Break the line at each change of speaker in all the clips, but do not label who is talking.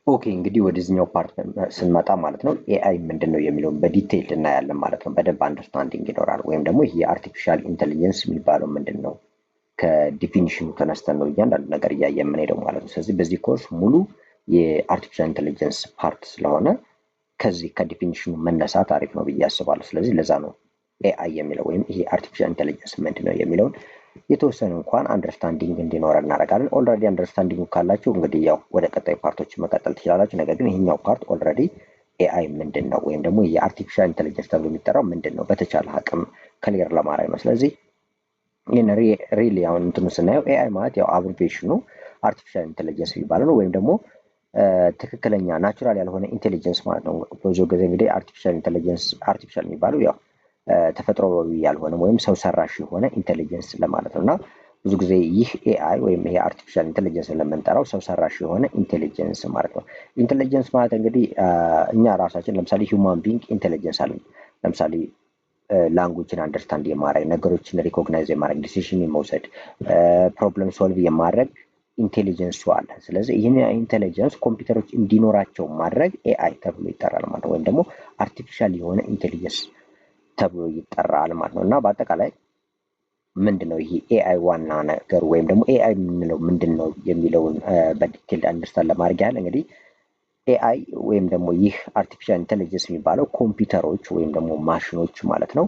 ኦኬ እንግዲህ ወደዚህኛው ፓርት ስንመጣ ማለት ነው ኤአይ ምንድን ነው የሚለውን በዲቴይል እናያለን ማለት ነው። በደንብ አንደርስታንዲንግ ይኖራል። ወይም ደግሞ ይህ የአርቲፊሻል ኢንቴሊጀንስ የሚባለው ምንድን ነው ከዲፊኒሽኑ ተነስተን ነው እያንዳንዱ ነገር እያየን የምንሄደው ማለት ነው። ስለዚህ በዚህ ኮርስ ሙሉ የአርቲፊሻል ኢንቴሊጀንስ ፓርት ስለሆነ ከዚህ ከዲፊኒሽኑ መነሳት አሪፍ ነው ብዬ አስባለሁ። ስለዚህ ለዛ ነው ኤአይ የሚለው ወይም ይሄ አርቲፊሻል ኢንቴሊጀንስ ምንድን ነው የሚለውን የተወሰነ እንኳን አንደርስታንዲንግ እንዲኖረን እናደርጋለን። ኦልሬዲ አንደርስታንዲንግ ካላችሁ እንግዲህ ያው ወደ ቀጣይ ፓርቶች መቀጠል ትችላላችሁ። ነገር ግን ይሄኛው ፓርት ኦልሬዲ ኤአይ ምንድን ነው ወይም ደግሞ የአርቲፊሻል ኢንቴሊጀንስ ተብሎ የሚጠራው ምንድን ነው በተቻለ አቅም ክሊር ለማድረግ ነው። ስለዚህ ይህን ሪሊ አሁን እንትኑ ስናየው ኤአይ ማለት ያው አብሪቬሽኑ አርቲፊሻል ኢንቴሊጀንስ የሚባለው ነው ወይም ደግሞ ትክክለኛ ናቹራል ያልሆነ ኢንቴሊጀንስ ማለት ነው። ብዙ ጊዜ እንግዲህ አርቲፊሻል ኢንቴሊጀንስ አርቲፊሻል የሚባለው ያው ተፈጥሯዊ ያልሆነ ወይም ሰው ሰራሽ የሆነ ኢንቴሊጀንስ ለማለት ነው እና ብዙ ጊዜ ይህ ኤአይ ወይም ይሄ አርቲፊሻል ኢንቴሊጀንስ ለምንጠራው ሰው ሰራሽ የሆነ ኢንቴሊጀንስ ማለት ነው። ኢንቴሊጀንስ ማለት እንግዲህ እኛ ራሳችን ለምሳሌ ሂውማን ቢንግ ኢንቴሊጀንስ አለን። ለምሳሌ ላንጉጅን አንደርስታንድ የማድረግ ነገሮችን ሪኮግናይዝ የማድረግ ዲሲሽን የመውሰድ ፕሮብለም ሶልቭ የማድረግ ኢንቴሊጀንሱ አለ። ስለዚህ ይህን ኢንቴሊጀንስ ኮምፒውተሮች እንዲኖራቸው ማድረግ ኤአይ ተብሎ ይጠራል ማለት ነው። ወይም ደግሞ አርቲፊሻል የሆነ ኢንቴሊጀንስ ተብሎ ይጠራል ማለት ነው። እና በአጠቃላይ ምንድነው ይሄ ኤአይ ዋና ነገር ወይም ደግሞ ኤአይ የምንለው ምንድነው የሚለውን በዲቴል አንደርስታንድ ለማድረግ ያህል እንግዲህ ኤአይ ወይም ደግሞ ይህ አርቲፊሻል ኢንቴሊጀንስ የሚባለው ኮምፒውተሮች ወይም ደግሞ ማሽኖች ማለት ነው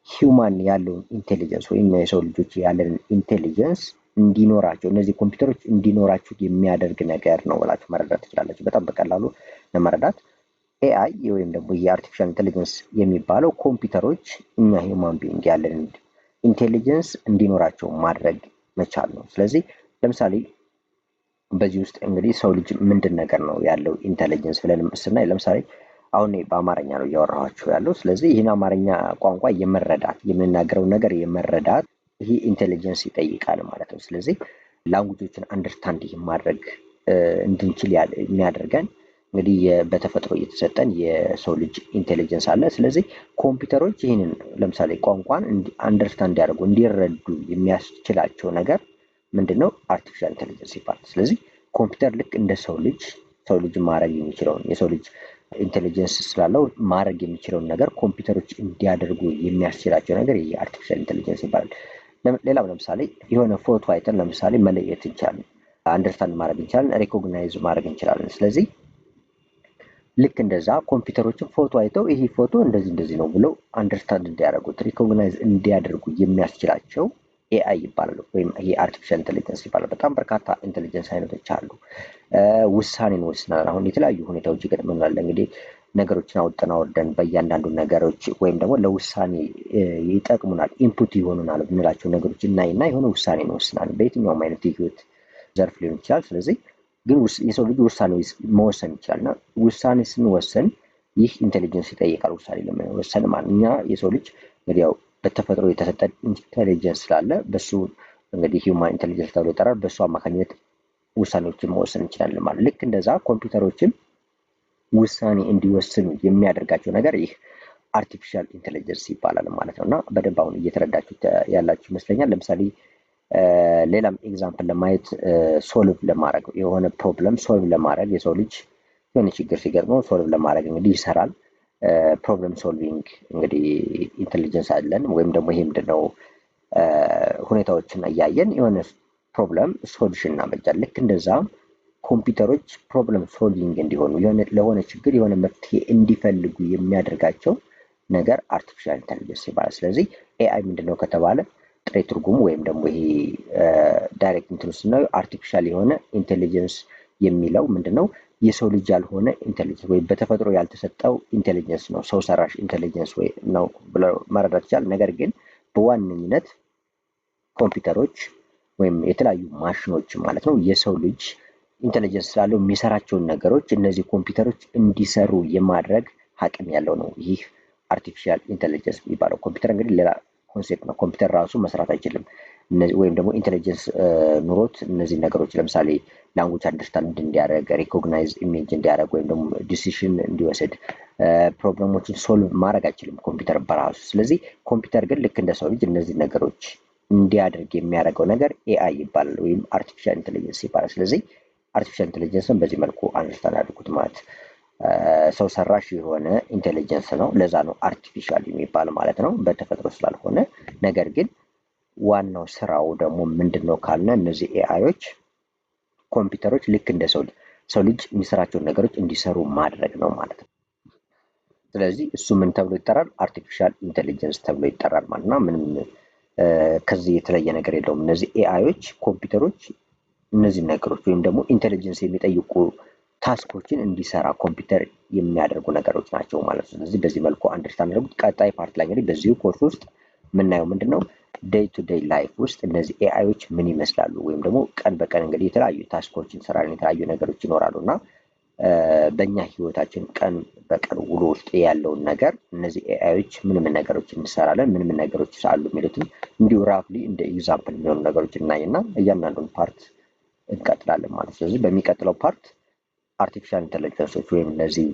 ሂውማን ያለውን ኢንቴሊጀንስ ወይም የሰው ልጆች ያለንን ኢንቴሊጀንስ እንዲኖራቸው እነዚህ ኮምፒውተሮች እንዲኖራቸው የሚያደርግ ነገር ነው ብላችሁ መረዳት ትችላላችሁ። በጣም በቀላሉ ለመረዳት ኤአይ ወይም ደግሞ የአርቲፊሻል ኢንቴሊጀንስ የሚባለው ኮምፒውተሮች እኛ ሂውማን ቢንግ ያለን ኢንቴሊጀንስ እንዲኖራቸው ማድረግ መቻል ነው። ስለዚህ ለምሳሌ በዚህ ውስጥ እንግዲህ ሰው ልጅ ምንድን ነገር ነው ያለው ኢንቴሊጀንስ ብለን ስናይ ለምሳሌ አሁን በአማርኛ ነው እያወራኋችሁ ያለው። ስለዚህ ይህን አማርኛ ቋንቋ የመረዳት የምንናገረው ነገር የመረዳት ይሄ ኢንቴሊጀንስ ይጠይቃል ማለት ነው። ስለዚህ ላንጉጆችን አንደርስታንድ ማድረግ እንድንችል የሚያደርገን እንግዲህ በተፈጥሮ እየተሰጠን የሰው ልጅ ኢንቴሊጀንስ አለ። ስለዚህ ኮምፒውተሮች ይህንን ለምሳሌ ቋንቋን አንደርስታንድ ያደርጉ እንዲረዱ የሚያስችላቸው ነገር ምንድነው? አርቲፊሻል ኢንቴሊጀንስ ይባላል። ስለዚህ ኮምፒውተር ልክ እንደ ሰው ልጅ ማድረግ የሚችለውን የሰው ልጅ ኢንቴሊጀንስ ስላለው ማድረግ የሚችለውን ነገር ኮምፒውተሮች እንዲያደርጉ የሚያስችላቸው ነገር ይሄ አርቲፊሻል ኢንቴሊጀንስ ይባላል። ሌላው ለምሳሌ የሆነ ፎቶ አይተን ለምሳሌ መለየት እንችላለን፣ አንደርስታንድ ማድረግ እንችላለን፣ ሪኮግናይዝ ማድረግ እንችላለን። ስለዚህ ልክ እንደዛ ኮምፒውተሮችን ፎቶ አይተው ይሄ ፎቶ እንደዚህ ነው ብለው አንደርስታንድ እንዲያደርጉት ሪኮግናይዝ እንዲያደርጉ የሚያስችላቸው ኤአይ ይባላል ወይም ይሄ አርቲፊሻል ኢንቴሊጀንስ ይባላል። በጣም በርካታ ኢንቴሊጀንስ አይነቶች አሉ። ውሳኔን ወስናል። አሁን የተለያዩ ሁኔታዎች ይገጥመናል። እንግዲህ ነገሮችን አውጥተን በእያንዳንዱ ነገሮች ወይም ደግሞ ለውሳኔ ይጠቅሙናል ኢንፑት ይሆኑናል ብንላቸው ነገሮች እናይና የሆነ ውሳኔ እንወስናለን። በየትኛውም አይነት የህይወት ዘርፍ ሊሆን ይችላል። ስለዚህ ግን የሰው ልጅ ውሳኔ መወሰን ይችላልና ውሳኔ ስንወሰን ይህ ኢንቴሊጀንስ ይጠይቃል። ውሳኔ ለመወሰን ማለት እኛ የሰው ልጅ እንግዲህ ያው በተፈጥሮ የተሰጠ ኢንቴሊጀንስ ስላለ በሱ እንግዲህ ሂውማን ኢንቴሊጀንስ ተብሎ ይጠራል። በሱ አማካኝነት ውሳኔዎችን መወሰን እንችላለን ማለት ልክ እንደዛ ኮምፒውተሮችም ውሳኔ እንዲወስኑ የሚያደርጋቸው ነገር ይህ አርቲፊሻል ኢንቴሊጀንስ ይባላል ማለት ነው። እና በደንብ አሁን እየተረዳችሁት ያላችሁ ይመስለኛል። ለምሳሌ ሌላም ኤግዛምፕል ለማየት ሶልቭ ለማድረግ የሆነ ፕሮብለም ሶልቭ ለማድረግ የሰው ልጅ የሆነ ችግር ሲገጥመው ሶልቭ ለማድረግ እንግዲህ ይሰራል። ፕሮብለም ሶልቪንግ እንግዲህ ኢንቴሊጀንስ አለን ወይም ደግሞ ይሄ ምንድነው ሁኔታዎችን እያየን የሆነ ፕሮብለም ሶሉሽን እናበጃለን። ልክ እንደዛ ኮምፒውተሮች ፕሮብለም ሶልቪንግ እንዲሆኑ ለሆነ ችግር የሆነ መፍትሄ እንዲፈልጉ የሚያደርጋቸው ነገር አርቲፊሻል ኢንቴሊጀንስ ይባላል። ስለዚህ ኤአይ ምንድነው ከተባለ ጥሬ ትርጉሙ ወይም ደግሞ ይሄ ዳይሬክት እንትኑ ስናየው አርቲፊሻል የሆነ ኢንቴሊጀንስ የሚለው ምንድነው የሰው ልጅ ያልሆነ ኢንቴሊጀንስ ወይ በተፈጥሮ ያልተሰጠው ኢንቴሊጀንስ ነው። ሰው ሰራሽ ኢንቴሊጀንስ ወይ ነው ብለው መረዳት ይቻላል። ነገር ግን በዋነኝነት ኮምፒውተሮች ወይም የተለያዩ ማሽኖች ማለት ነው የሰው ልጅ ኢንቴሊጀንስ ስላለው የሚሰራቸውን ነገሮች እነዚህ ኮምፒውተሮች እንዲሰሩ የማድረግ አቅም ያለው ነው ይህ አርቲፊሻል ኢንቴሊጀንስ የሚባለው። ኮምፒውተር እንግዲህ ሌላ ኮንሴፕት ነው። ኮምፒውተር ራሱ መስራት አይችልም ወይም ደግሞ ኢንቴሊጀንስ ኑሮት እነዚህ ነገሮች ለምሳሌ ላንጉጅ አንደርስታንድ እንዲያደርግ፣ ሪኮግናይዝ ኢሜጅ እንዲያደርግ ወይም ደግሞ ዲሲሽን እንዲወስድ ፕሮብለሞችን ሶልቭ ማድረግ አይችልም ኮምፒውተር በራሱ። ስለዚህ ኮምፒውተር ግን ልክ እንደ ሰው ልጅ እነዚህ ነገሮች እንዲያደርግ የሚያደርገው ነገር ኤአይ ይባላል ወይም አርቲፊሻል ኢንቴሊጀንስ ይባላል። ስለዚህ አርቲፊሻል ኢንቴሊጀንስን በዚህ መልኩ አንደርስታንድ አድርጉት። አውቶማት ሰው ሰራሽ የሆነ ኢንቴሊጀንስ ነው። ለዛ ነው አርቲፊሻል የሚባል ማለት ነው፣ በተፈጥሮ ስላልሆነ። ነገር ግን ዋናው ስራው ደግሞ ምንድነው ካልነ እነዚህ ኤአዮች ኮምፒውተሮች ልክ እንደ ሰው ልጅ የሚሰራቸውን ነገሮች እንዲሰሩ ማድረግ ነው ማለት ነው። ስለዚህ እሱ ምን ተብሎ ይጠራል? አርቲፊሻል ኢንቴሊጀንስ ተብሎ ይጠራል ማለት ነው። ምንም ከዚህ የተለየ ነገር የለውም። እነዚህ ኤአዮች ኮምፒውተሮች እነዚህ ነገሮች ወይም ደግሞ ኢንቴሊጀንስ የሚጠይቁ ታስኮችን እንዲሰራ ኮምፒውተር የሚያደርጉ ነገሮች ናቸው ማለት ነው። ስለዚህ በዚህ መልኩ አንደርስታንድ አድርጉት። ቀጣይ ፓርት ላይ እንግዲህ በዚሁ ኮርስ ውስጥ የምናየው ምንድነው ዴይ ቱ ዴይ ላይፍ ውስጥ እነዚህ ኤአዮች ምን ይመስላሉ፣ ወይም ደግሞ ቀን በቀን እንግዲህ የተለያዩ ታስኮችን እንሰራለን፣ የተለያዩ ነገሮች ይኖራሉ እና በእኛ ህይወታችን ቀን በቀን ውሎ ውስጥ ያለውን ነገር እነዚህ ኤአዮች ምን ምን ነገሮች እንሰራለን፣ ምን ምን ነገሮች አሉ የሚሉትን እንዲሁ ራፍሊ እንደ ኤግዛምፕል የሚሆኑ ነገሮች እናይና እያንዳንዱን ፓርት እንቀጥላለን ማለት። ስለዚህ በሚቀጥለው ፓርት አርቲፊሻል ኢንተለጀንሶች ወይም እነዚህ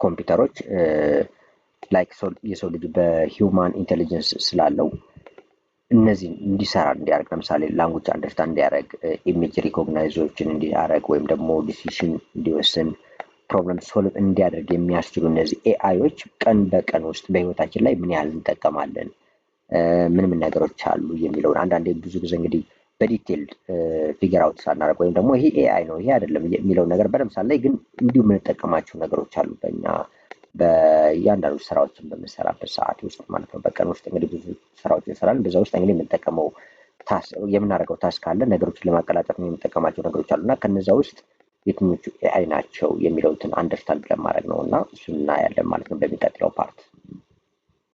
ኮምፒውተሮች ላይክ የሰው ልጅ በሂውማን ኢንቴሊጀንስ ስላለው እነዚህን እንዲሰራ እንዲያደርግ፣ ለምሳሌ ላንጉጅ አንደርስታንድ እንዲያደርግ፣ ኢሜጅ ሪኮግናይዞችን እንዲያደርግ ወይም ደግሞ ዲሲሽን እንዲወስን፣ ፕሮብለም ሶልቭ እንዲያደርግ የሚያስችሉ እነዚህ ኤአዮች ቀን በቀን ውስጥ በህይወታችን ላይ ምን ያህል እንጠቀማለን፣ ምን ምን ነገሮች አሉ የሚለውን አንዳንዴ ብዙ ጊዜ እንግዲህ በዲቴል ፊገር አውት ሳናደርግ ወይም ደግሞ ይሄ ኤአይ ነው ይሄ አይደለም የሚለውን ነገር በለምሳሌ ላይ ግን እንዲሁ የምንጠቀማቸው ነገሮች አሉ በእኛ በእያንዳንዱ ስራዎችን በምንሰራበት ሰዓት ውስጥ ማለት ነው። በቀን ውስጥ እንግዲህ ብዙ ስራዎች እንሰራለን። በዛ ውስጥ እንግዲህ የምንጠቀመው የምናደርገው ታስክ አለ፣ ነገሮችን ለማቀላጠፍ የምንጠቀማቸው ነገሮች አሉ እና ከነዛ ውስጥ የትኞቹ ኤአይ ናቸው የሚለውን አንደርስታንድ ለማድረግ ነው እና እሱን እናያለን ማለት ነው በሚቀጥለው ፓርት።